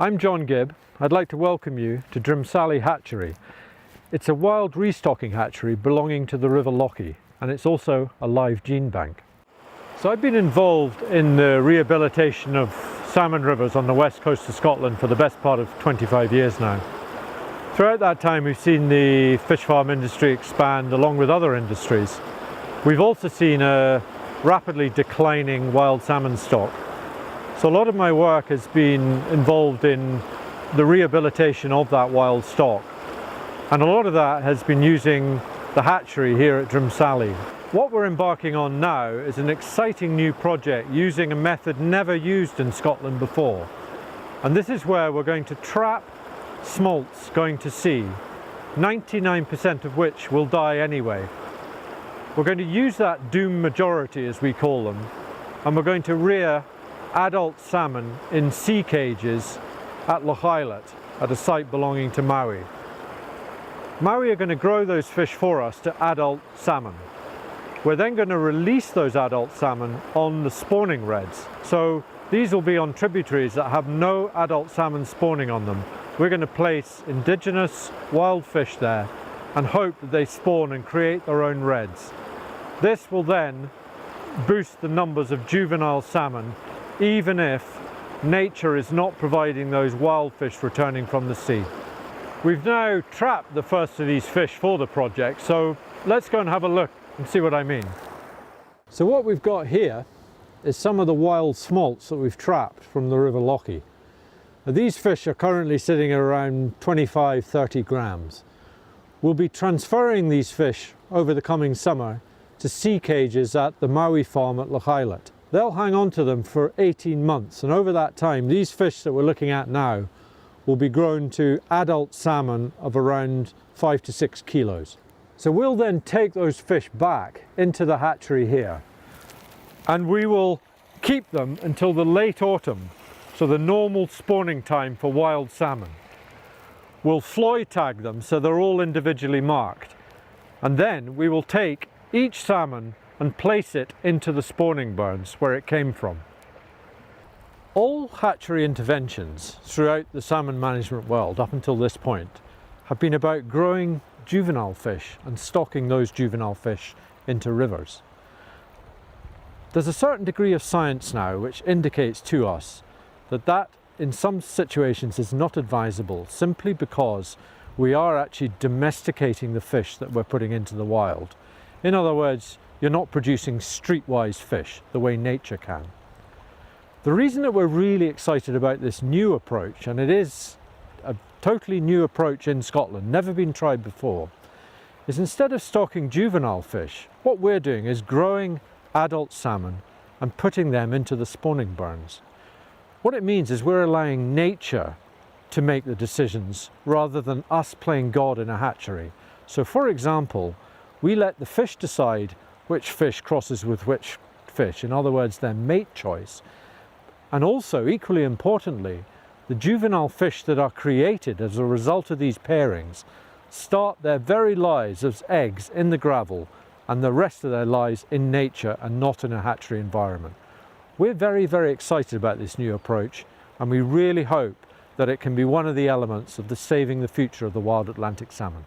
I'm John Gibb. I'd like to welcome you to Drumsally Hatchery. It's a wild restocking hatchery belonging to the River Lochy, and it's also a live gene bank. So I've been involved in the rehabilitation of salmon rivers on the west coast of Scotland for the best part of 25 years now. Throughout that time we've seen the fish farm industry expand along with other industries. We've also seen a rapidly declining wild salmon stock. So a lot of my work has been involved in the rehabilitation of that wild stock, and a lot of that has been using the hatchery here at Drumsally. What we're embarking on now is an exciting new project using a method never used in Scotland before, and this is where we're going to trap smolts going to sea, 99% of which will die anyway. We're going to use that doom majority, as we call them, and we're going to rear adult salmon in sea cages at Lochy at a site belonging to MOWI. MOWI are going to grow those fish for us to adult salmon. We're then going to release those adult salmon on the spawning redds. So these will be on tributaries that have no adult salmon spawning on them. We're going to place indigenous wild fish there and hope that they spawn and create their own redds. This will then boost the numbers of juvenile salmon, even if nature is not providing those wild fish returning from the sea. We've now trapped the first of these fish for the project, so let's go and have a look and see what I mean. So what we've got here is some of the wild smolts that we've trapped from the River Lochy. Now, these fish are currently sitting at around 25-30 grams. We'll be transferring these fish over the coming summer to sea cages at the MOWI farm at Lochy. They'll hang on to them for 18 months, and over that time these fish that we're looking at now will be grown to adult salmon of around 5 to 6 kilos. So we'll then take those fish back into the hatchery here, and we will keep them until the late autumn, so the normal spawning time for wild salmon. We'll fly tag them so they're all individually marked, and then we will take each salmon and place it into the spawning burns where it came from. All hatchery interventions throughout the salmon management world up until this point have been about growing juvenile fish and stocking those juvenile fish into rivers. There's a certain degree of science now which indicates to us that in some situations is not advisable, simply because we are actually domesticating the fish that we're putting into the wild. In other words, you're not producing streetwise fish the way nature can. The reason that we're really excited about this new approach, and it is a totally new approach in Scotland, never been tried before, is instead of stocking juvenile fish, what we're doing is growing adult salmon and putting them into the spawning burns. What it means is we're allowing nature to make the decisions rather than us playing God in a hatchery. So for example, we let the fish decide which fish crosses with which fish, in other words, their mate choice. And also, equally importantly, the juvenile fish that are created as a result of these pairings start their very lives as eggs in the gravel and the rest of their lives in nature and not in a hatchery environment. We're very, very excited about this new approach, and we really hope that it can be one of the elements of saving the future of the wild Atlantic salmon.